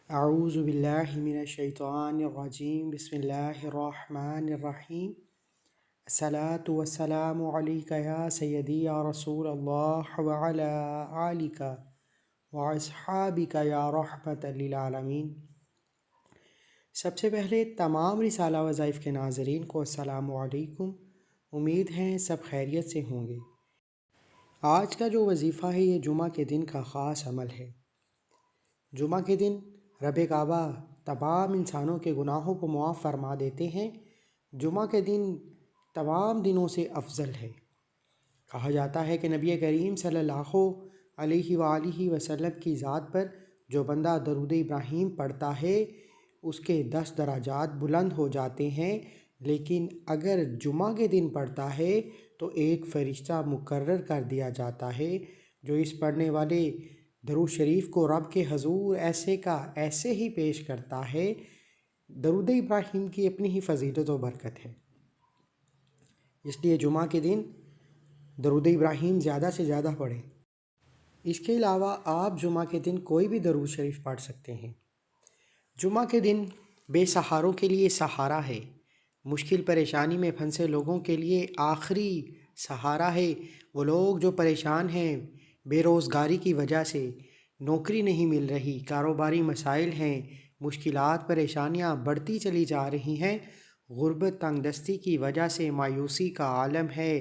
اعوذ باللہ من الشیطان الرجیم بسم اللہ الرحمن الرحیم الصلاۃ والسلام علیک یا سیدی یا رسول اللہ وعلی آلک واصحابک یا رحمت للعالمین۔ سب سے پہلے تمام رسالہ وظائف کے ناظرین کو السلام علیکم۔ امید ہیں سب خیریت سے ہوں گے۔ آج کا جو وظیفہ ہے یہ جمعہ کے دن کا خاص عمل ہے۔ جمعہ کے دن رب کعبہ تمام انسانوں کے گناہوں کو معاف فرما دیتے ہیں۔ جمعہ کے دن تمام دنوں سے افضل ہے۔ کہا جاتا ہے کہ نبی کریم صلی اللہ علیہ وآلہ وسلم کی ذات پر جو بندہ درود ابراہیم پڑھتا ہے اس کے 10 درجات بلند ہو جاتے ہیں، لیکن اگر جمعہ کے دن پڑھتا ہے تو ایک فرشتہ مقرر کر دیا جاتا ہے جو اس پڑھنے والے درود شریف کو رب کے حضور ایسے کا ایسے ہی پیش کرتا ہے۔ درود ابراہیم کی اپنی ہی فضیلت و برکت ہے، اس لیے جمعہ کے دن درود ابراہیم زیادہ سے زیادہ پڑھیں۔ اس کے علاوہ آپ جمعہ کے دن کوئی بھی درود شریف پڑھ سکتے ہیں۔ جمعہ کے دن بے سہاروں کے لیے سہارا ہے، مشکل پریشانی میں پھنسے لوگوں کے لیے آخری سہارا ہے۔ وہ لوگ جو پریشان ہیں بے روزگاری کی وجہ سے، نوکری نہیں مل رہی، کاروباری مسائل ہیں، مشکلات پریشانیاں بڑھتی چلی جا رہی ہیں، غربت تنگ دستی کی وجہ سے مایوسی کا عالم ہے،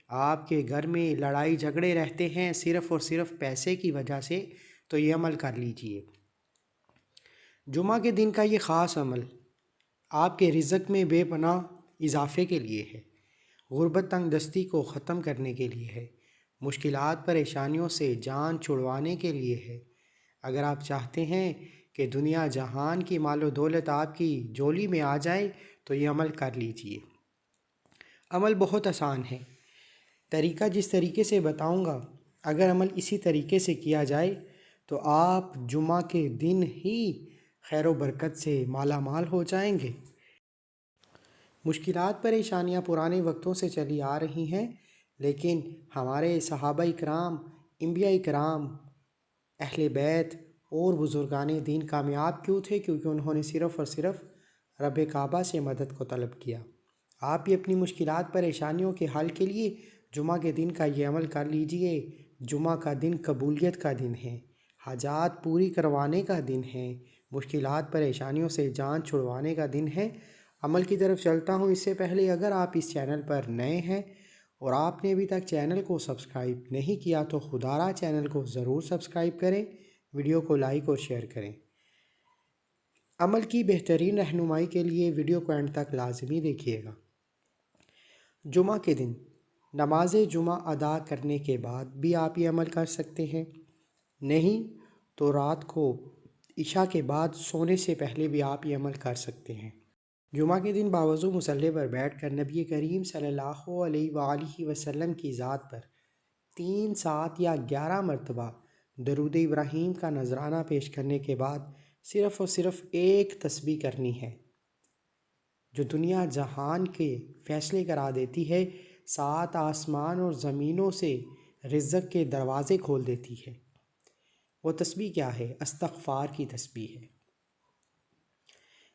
آپ کے گھر میں لڑائی جھگڑے رہتے ہیں صرف اور صرف پیسے کی وجہ سے، تو یہ عمل کر لیجئے۔ جمعہ کے دن کا یہ خاص عمل آپ کے رزق میں بے پناہ اضافے کے لیے ہے، غربت تنگ دستی کو ختم کرنے کے لیے ہے، مشکلات پریشانیوں سے جان چھڑوانے کے لیے ہے۔ اگر آپ چاہتے ہیں کہ دنیا جہان کی مال و دولت آپ کی جولی میں آ جائے تو یہ عمل کر لیجئے۔ عمل بہت آسان ہے، طریقہ جس طریقے سے بتاؤں گا اگر عمل اسی طریقے سے کیا جائے تو آپ جمعہ کے دن ہی خیر و برکت سے مالا مال ہو جائیں گے۔ مشکلات پریشانیاں پرانے وقتوں سے چلی آ رہی ہیں، لیکن ہمارے صحابہ اکرام، انبیاء اکرام، اہل بیت اور بزرگان دین کامیاب کیوں تھے؟ کیونکہ انہوں نے صرف اور صرف رب کعبہ سے مدد کو طلب کیا۔ آپ بھی اپنی مشکلات پریشانیوں کے حل کے لیے جمعہ کے دن کا یہ عمل کر لیجئے۔ جمعہ کا دن قبولیت کا دن ہے، حاجات پوری کروانے کا دن ہے، مشکلات پریشانیوں سے جان چھڑوانے کا دن ہے۔ عمل کی طرف چلتا ہوں اس سے پہلے اگر آپ اس چینل پر نئے ہیں اور آپ نے ابھی تک چینل کو سبسکرائب نہیں کیا تو خدارہ چینل کو ضرور سبسکرائب کریں، ویڈیو کو لائک اور شیئر کریں۔ عمل کی بہترین رہنمائی کے لیے ویڈیو کو اینڈ تک لازمی دیکھیے گا۔ جمعہ کے دن نماز جمعہ ادا کرنے کے بعد بھی آپ یہ عمل کر سکتے ہیں، نہیں تو رات کو عشاء کے بعد سونے سے پہلے بھی آپ یہ عمل کر سکتے ہیں۔ جمعہ کے دن باوضو مصلی پر بیٹھ کر نبی کریم صلی اللہ علیہ وآلہ وسلم کی ذات پر 3، 7 یا 11 مرتبہ درود ابراہیم کا نذرانہ پیش کرنے کے بعد صرف اور صرف ایک تسبیح کرنی ہے جو دنیا جہان کے فیصلے کرا دیتی ہے، 7 آسمان اور زمینوں سے رزق کے دروازے کھول دیتی ہے۔ وہ تسبیح کیا ہے؟ استغفار کی تسبیح ہے۔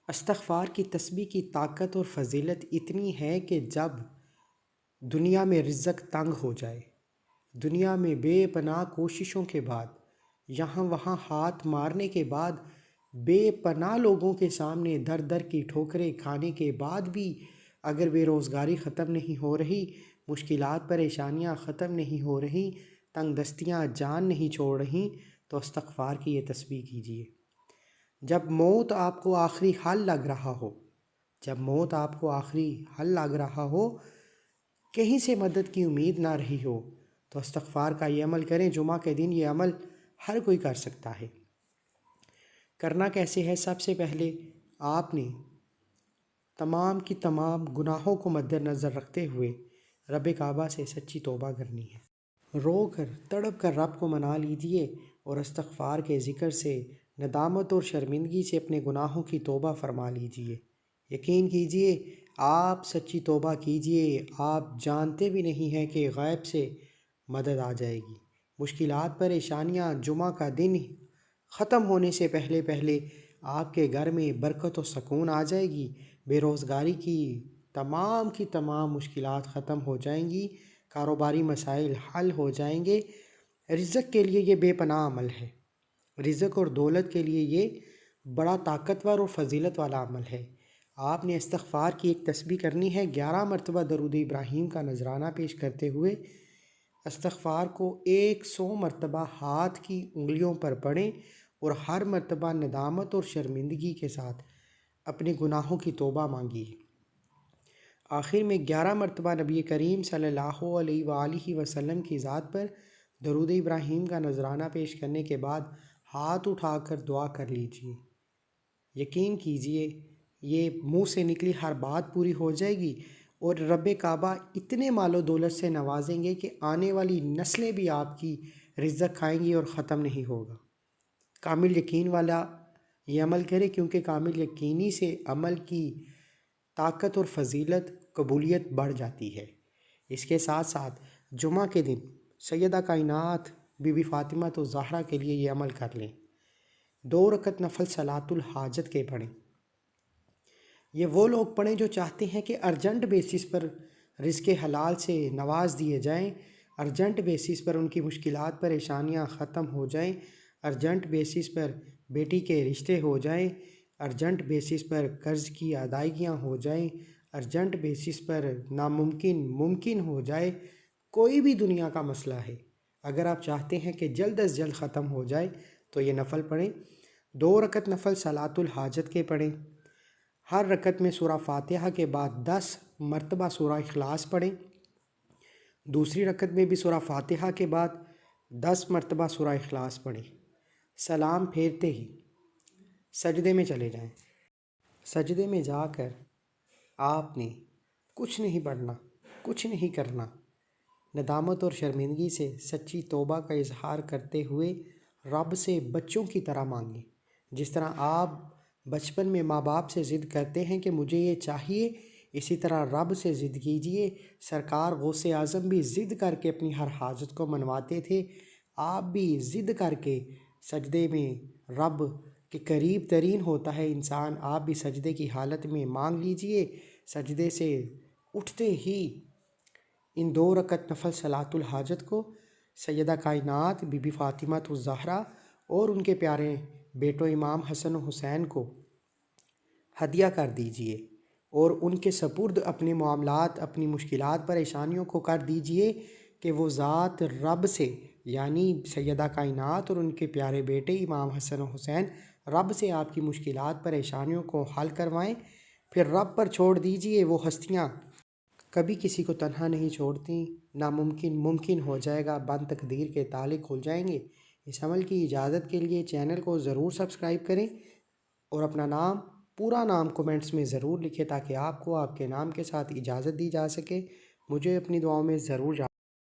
استغفار کی تسبیح کی طاقت اور فضیلت اتنی ہے کہ جب دنیا میں رزق تنگ ہو جائے، دنیا میں بے پناہ کوششوں کے بعد، یہاں وہاں ہاتھ مارنے کے بعد، بے پناہ لوگوں کے سامنے در در کی ٹھوکریں کھانے کے بعد بھی اگر بے روزگاری ختم نہیں ہو رہی، مشکلات پریشانیاں ختم نہیں ہو رہی، تنگ دستیاں جان نہیں چھوڑ رہی، تو استغفار کی یہ تسبیح کیجیے۔ جب موت آپ کو آخری حل لگ رہا ہو، جب موت آپ کو آخری حل لگ رہا ہو، کہیں سے مدد کی امید نہ رہی ہو، تو استغفار کا یہ عمل کریں۔ جمعہ کے دن یہ عمل ہر کوئی کر سکتا ہے۔ کرنا کیسے ہے؟ سب سے پہلے آپ نے تمام کی تمام گناہوں کو مد نظر رکھتے ہوئے رب کعبہ سے سچی توبہ کرنی ہے۔ رو کر تڑپ کر رب کو منا لیجئے اور استغفار کے ذکر سے ندامت اور شرمندگی سے اپنے گناہوں کی توبہ فرما لیجئے۔ یقین کیجئے آپ سچی توبہ کیجئے، آپ جانتے بھی نہیں ہیں کہ غیب سے مدد آ جائے گی۔ مشکلات پریشانیاں جمعہ کا دن ختم ہونے سے پہلے پہلے آپ کے گھر میں برکت و سکون آ جائے گی، بے روزگاری کی تمام مشکلات ختم ہو جائیں گی، کاروباری مسائل حل ہو جائیں گے۔ رزق کے لیے یہ بے پناہ عمل ہے، رزق اور دولت کے لیے یہ بڑا طاقتور اور فضیلت والا عمل ہے۔ آپ نے استغفار کی ایک تسبیح کرنی ہے، 11 مرتبہ درود ابراہیم کا نذرانہ پیش کرتے ہوئے استغفار کو 100 مرتبہ ہاتھ کی انگلیوں پر پڑھیں اور ہر مرتبہ ندامت اور شرمندگی کے ساتھ اپنے گناہوں کی توبہ مانگیے۔ آخر میں 11 مرتبہ نبی کریم صلی اللہ علیہ وآلہ وسلم کی ذات پر درود ابراہیم کا نذرانہ پیش کرنے کے بعد ہاتھ اٹھا کر دعا کر لیجیے۔ یقین کیجیے یہ منہ سے نکلی ہر بات پوری ہو جائے گی اور رب کعبہ اتنے مال و دولت سے نوازیں گے کہ آنے والی نسلیں بھی آپ کی رزق کھائیں گی اور ختم نہیں ہوگا۔ کامل یقین والا یہ عمل کرے، کیونکہ کامل یقینی سے عمل کی طاقت اور فضیلت قبولیت بڑھ جاتی ہے۔ اس کے ساتھ ساتھ جمعہ کے دن سیدہ کائنات بی بی فاطمہ الزہرا کے لیے یہ عمل کر لیں، 2 رکعت نفل صلاۃ الحاجت کے پڑھیں۔ یہ وہ لوگ پڑھیں جو چاہتے ہیں کہ ارجنٹ بیسس پر رزق حلال سے نواز دیے جائیں، ارجنٹ بیسس پر ان کی مشکلات پریشانیاں ختم ہو جائیں، ارجنٹ بیسس پر بیٹی کے رشتے ہو جائیں، ارجنٹ بیسس پر قرض کی ادائیگیاں ہو جائیں، ارجنٹ بیسس پر ناممکن ممکن ہو جائے۔ کوئی بھی دنیا کا مسئلہ ہے، اگر آپ چاہتے ہیں کہ جلد از جلد ختم ہو جائے تو یہ نفل پڑھیں، 2 رکعت نفل صلاۃ الحاجت کے پڑھیں۔ ہر رکعت میں سورہ فاتحہ کے بعد 10 مرتبہ سورہ اخلاص پڑھیں، دوسری رکعت میں بھی سورہ فاتحہ کے بعد 10 مرتبہ سورہ اخلاص پڑھیں۔ سلام پھیرتے ہی سجدے میں چلے جائیں۔ سجدے میں جا کر آپ نے کچھ نہیں پڑھنا، کچھ نہیں کرنا، ندامت اور شرمندگی سے سچی توبہ کا اظہار کرتے ہوئے رب سے بچوں کی طرح مانگیں۔ جس طرح آپ بچپن میں ماں باپ سے ضد کرتے ہیں کہ مجھے یہ چاہیے، اسی طرح رب سے ضد کیجئے۔ سرکار غوث اعظم بھی ضد کر کے اپنی ہر حاجت کو منواتے تھے، آپ بھی ضد کر کے سجدے میں رب کے قریب ترین ہوتا ہے انسان، آپ بھی سجدے کی حالت میں مانگ لیجئے۔ سجدے سے اٹھتے ہی ان 2 رکعت نفل صلاۃ الحاجت کو سیدہ کائنات بی بی فاطمہ الزہرا اور ان کے پیارے بیٹوں امام حسن و حسین کو ہدیہ کر دیجئے اور ان کے سپرد اپنے معاملات، اپنی مشکلات پریشانیوں کو کر دیجئے کہ وہ ذات رب سے، یعنی سیدہ کائنات اور ان کے پیارے بیٹے امام حسن و حسین رب سے آپ کی مشکلات پریشانیوں کو حل کروائیں۔ پھر رب پر چھوڑ دیجئے، وہ ہستیاں کبھی کسی کو تنہا نہیں چھوڑتی، ناممکن ممکن ہو جائے گا، بند تقدیر کے تالے کھل جائیں گے۔ اس عمل کی اجازت کے لیے چینل کو ضرور سبسکرائب کریں اور اپنا نام، پورا نام کومنٹس میں ضرور لکھیں تاکہ آپ کو آپ کے نام کے ساتھ اجازت دی جا سکے۔ مجھے اپنی دعاؤں میں ضرور